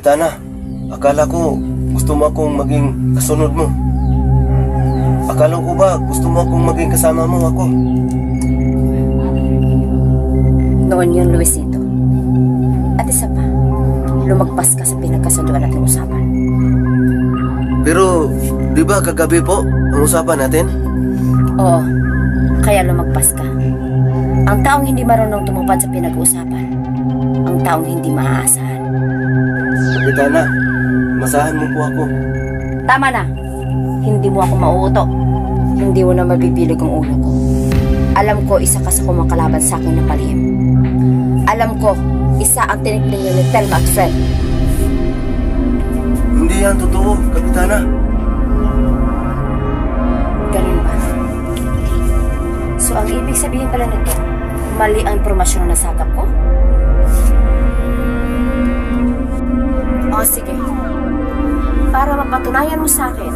Kapitana, akala ko gusto mo akong maging kasunod mo. Akala ko ba gusto mo akong maging kasama mo ako? Noon yun, Luisito. At isa pa, lumagpas ka sa pinagkasunduan nating usapan. Pero, di ba kagabi po ang usapan natin? Oo, kaya lumagpas ka. Ang taong hindi marunong tumupad sa pinag-uusapan, ang taong hindi maaasahan. Kapitana, masahan mo po ako. Tama na. Hindi mo ako mauuto. Hindi mo na mabibilig ang ulo ko. Alam ko, isa ka sa kumakalaban sa akin na palihim. Alam ko, isa ang tinikling ni Telma at Fred. Hindi yan totoo, Kapitana. Ganun ba? So, ang ibig sabihin pala nito, mali ang impormasyon na nasagap ko? O sige. Para mapatunayan mo sa akin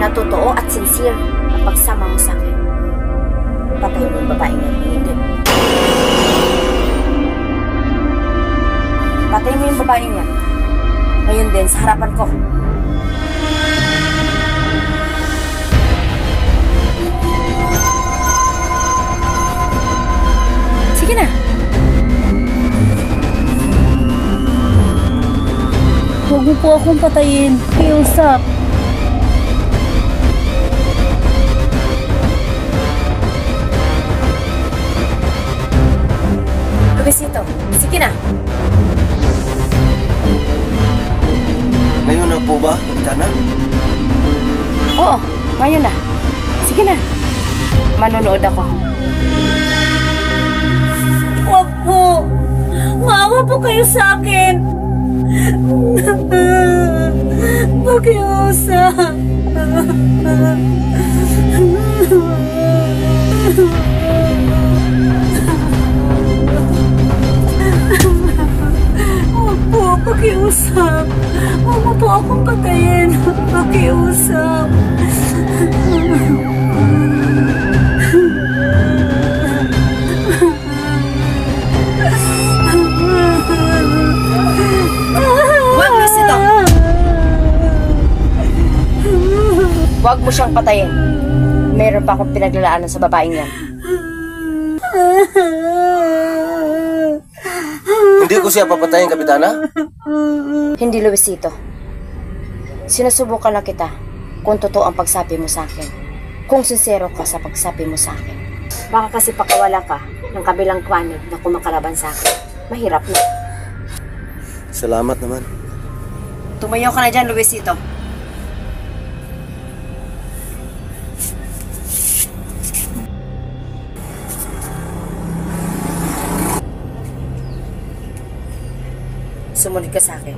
na totoo at sincere ang pagsama mo sa akin, patayin mo yung babaeng yan. Hindi. Patayin mo yung babaeng yan. Ngayon din, sa harapan ko. Sige na. Huwag mo po akong patayin. Kiusap. Luisito, sige na. Ngayon na po ba, Kapitana? Oo, ngayon na. Sige na. Manonood ako. Huwag po. Maawa po kayo sa akin. Pakiusap. Huwag po, pakiusap. Huwag mo po akong patayin. Pakiusap. Huwag, Luisito! Huwag mo siyang patayin. Meron pa akong pinaglalaanan sa babaeng yan. Hindi ko siya papatayin, Kapitana. Hindi, Luisito. Sinusubukan na kita kung totoo ang pagsabi mo sa akin. Kung sincero ka sa pagsabi mo sa akin. Baka kasi pakawala ka ng kabilang kwanid na kumakalaban sa akin. Mahirap na. Salamat naman. Tumayo ka na dyan, Luisito. Sumunod ka sa akin.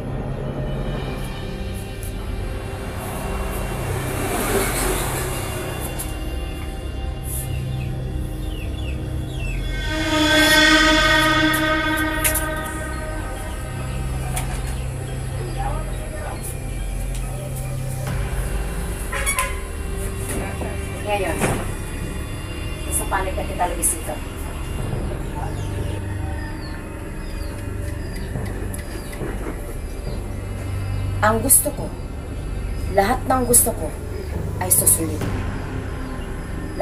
Ngayon, isa panig ka kita, Luisito. Ang gusto ko, lahat ng gusto ko ay susundin mo.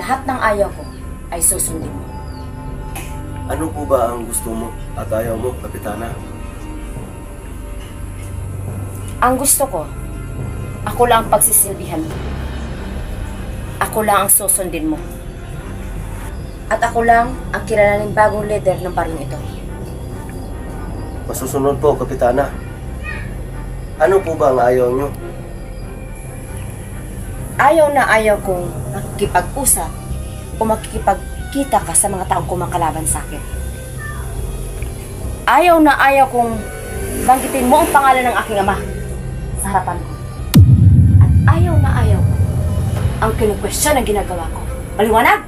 Lahat ng ayaw ko ay susundin mo. Ano po ba ang gusto mo at ayaw mo, Kapitana? Ang gusto ko, ako lang ang pagsisilbihan mo. Ako lang ang susundin mo. At ako lang ang kilalaning bagong leader ng barong ito. Masusunod po, Kapitana. Ano po ba ang ayaw nyo? Ayaw na ayaw kong makikipag-usap o makikipagkita ka sa mga taong kumakalaban sa akin. Ayaw na ayaw kong banggitin mo ang pangalan ng aking ama sa harapan ko. At ayaw na ayaw ko ang kinukwestiyon ng ginagawa ko. Maliwanag?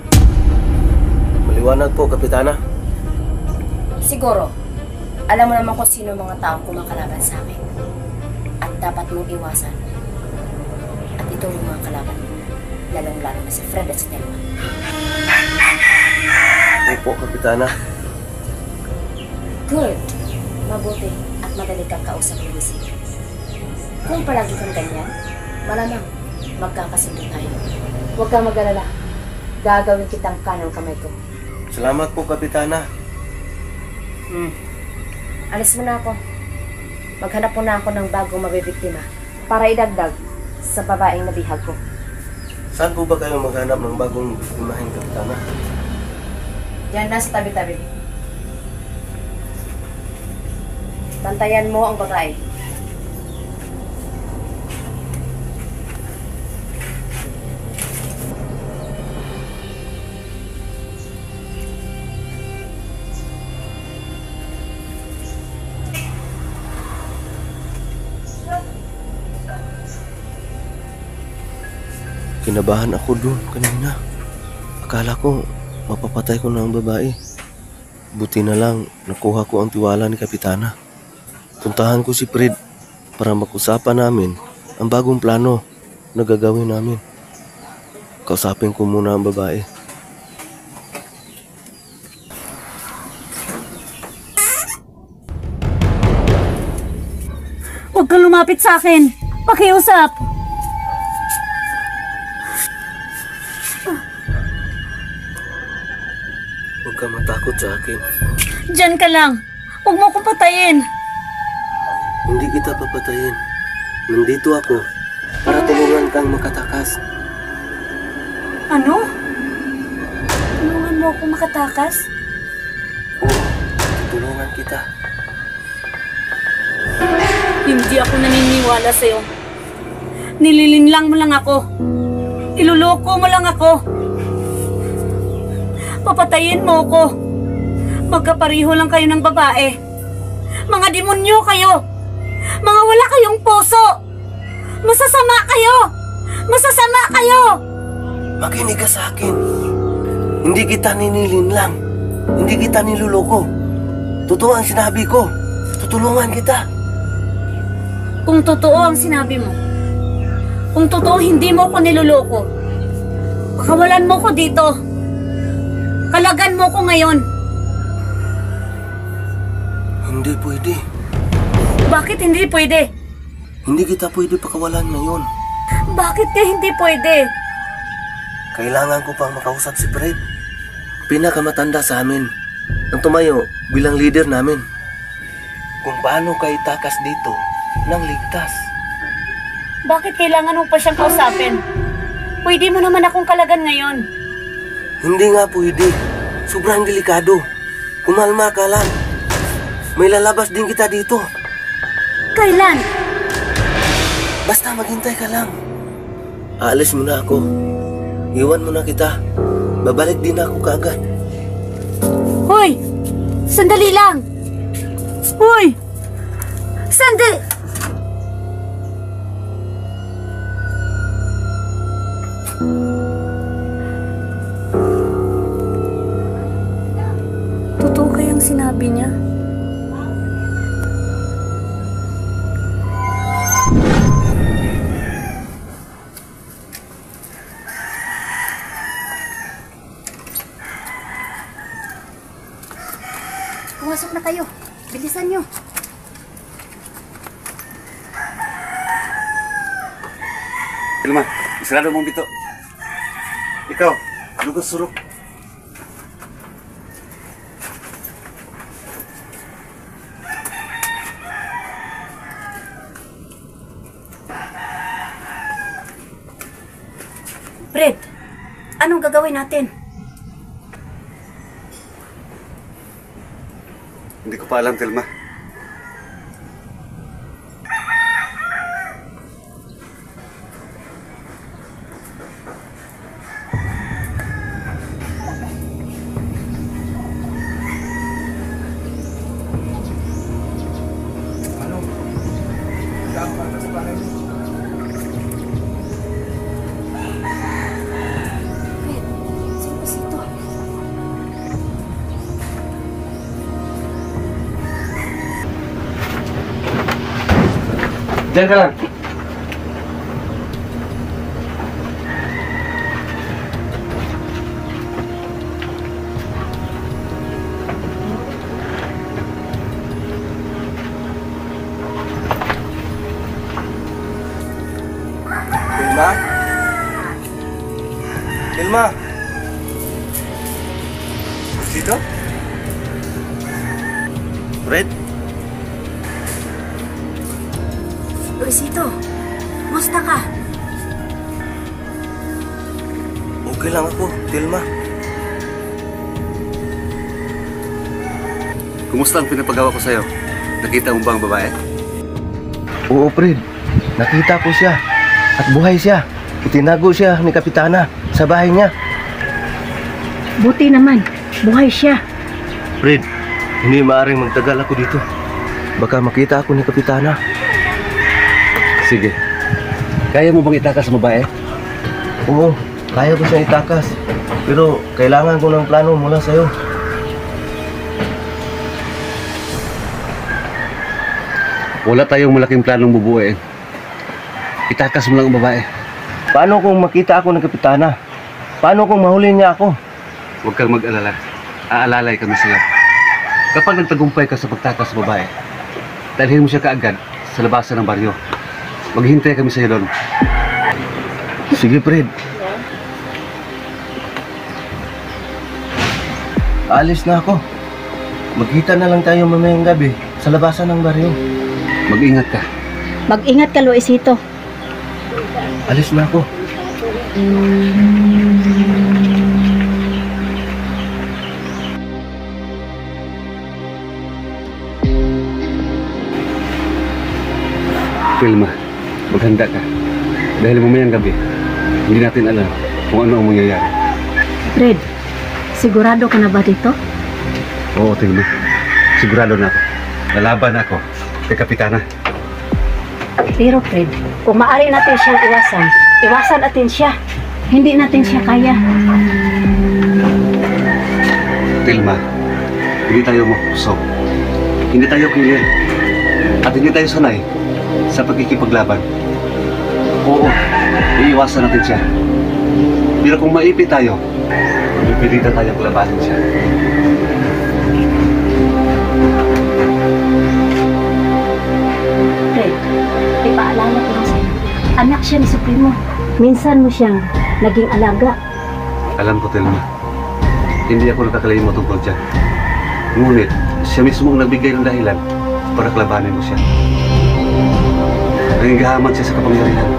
Maliwanag po, Kapitana. Siguro, alam mo naman kung sino mga taong kumakalaban sa akin. At dapat mong iwasan. At ito yung mga kalaban mo. Lalong-lalo na si Fred at si Telma. Opo, Kapitana. Good. Mabuti at madali kang kausap ng Luisito. Kung palagi kang ganyan, malamang magkakasundo tayo. Huwag kang mag-alala. Gagawin kitang kanang kamay ko. Salamat po, Kapitana. Alis mo na ako. Maghanap muna ako ng bagong mabibiktima para idagdag sa babaeng nabihag ko. Saan po ba kayo maghanap ng bagong biktimahin, Kapitana? Diyan na sa tabi-tabi. Bantayan mo ang babae. Kinabahan ako doon kanina. Akala ko mapapatay ko na ang babae. Buti na lang nakuha ko ang tiwala ni Kapitana. Puntahan ko si Fred para mag-usapan namin ang bagong plano na gagawin namin. Kausapin ko muna ang babae. Huwag kang lumapit sa akin. Pakiusap. Huwag ka matakot sa akin. Diyan ka lang. Huwag mo akong patayin. Hindi kita papatayin. Nandito ako para tulungan kang makatakas. Ano? Tulungan mo ako makatakas? Oo, tutulungan kita. Hindi ako naniniwala sa'yo. Nililinlang mo lang ako. Iluloko mo lang ako. Papatayin mo ako. Magkapariho lang kayo ng babae. Mga demonyo kayo. Mga wala kayong puso. Masasama kayo. Masasama kayo. Makinig ka sa akin. Hindi kita ninilinlang. Hindi kita niluloko. Totoo ang sinabi ko. Tutulungan kita. Kung totoo ang sinabi mo, kung totoo hindi mo ko niloloko, pakawalan mo ko dito. Kalagan mo ko ngayon. Hindi pwede. Bakit hindi pwede? Hindi kita pwede pakawalan ngayon. Bakit ka hindi pwede? Kailangan ko pang makausap si Fred. Pinakamatanda sa amin. Ang tumayo bilang leader namin. Kung paano ka itakas dito ng ligtas. Bakit kailangan mo pa siyang kausapin? Pwede mo naman akong kalagan ngayon. Hindi nga pwede. Sobrang delikado. Kumalma ka lang. May lalabas din kita dito. Kailan? Basta maghintay ka lang. Aalis mo na ako. Iwan mo na kita. Babalik din ako kaagad. Hoy! Sandali lang! Hoy! Sandali! Totoo kayang sinabi niya? Pumasok na kayo. Bilisan nyo. Ilma, isarado mong bito. Ikaw, lugas surok. Fred, anong gagawin natin? Hindi ko pa alam, Telma. Sino ba sito? Diyan ka lang. Fred? Luisito, musta ka? Okay lang ako, Tilma. Kumusta ang pinapagawa ko sa'yo? Nakita mo ba ang babae? Oo, Fred. Nakita ko siya. At buhay siya. Itinago siya ni Kapitana sa bahay niya. Buti naman, buhay siya. Fred, hindi maaaring magtagal ako dito. Baka makita ako ni Kapitana. Sige. Kaya mo bang itakas ang babae? Oo, kaya ko siyang itakas. Pero kailangan ko ng plano mula sa'yo. Wala tayong malaking planong bubuuin. Itakas mo lang ang babae. Paano kung makita ako ng Kapitana? Paano kung mahuli niya ako? Huwag kang mag-alala. Aalalay kami sa'yo. Kapag nagtagumpay ka sa pagtakas sa babae, dalhin mo siya kaagad sa labasan ng baryo. Maghihintay kami sa'yo doon. Sige, Fred. Alis na ako. Magkita na lang tayo mamayang gabi sa labasan ng baryo. Mag-ingat ka. Mag-ingat ka, Luisito. Alis na ako. Wilma, maghanda ka. Dahil mamayang gabi, hindi natin alam kung ano ang mangyayari. Fred, sigurado ka na ba dito? Oo, Tilma. Sigurado na ako. Lalaban ako kay Kapitana. Pero Fred, kung maaari natin siyang iwasan, iwasan natin siya. Hindi natin siya kaya. Tilma, hindi tayo mapusok. Hindi tayo kilil. At hindi tayo sanay sa pagkikipaglaban. Oo, iiwasan natin siya. Pero kung maipit tayo, pipilitan tayong labanin siya. Fred, ipaalala ko na sa'yo. Anak siya ni Supremo. Minsan mo siyang naging alaga. Alam ko, Tilma. Hindi ako nakakalimot tungkol dyan. Ngunit, siya mismo ang nagbigay ng dahilan para klabanin mo siya. Nangigahaman siya sa kapangyarihan.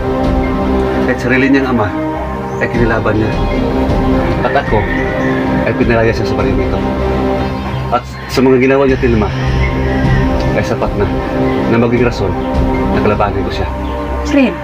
Kahit sarili niyang ama, ay kinilaban niya. At ako, ay pinalaya siya sa baril nito. At sa mga ginawa niya, Tilma, ay sapat na maging rason na kalabanin ko siya. Fred,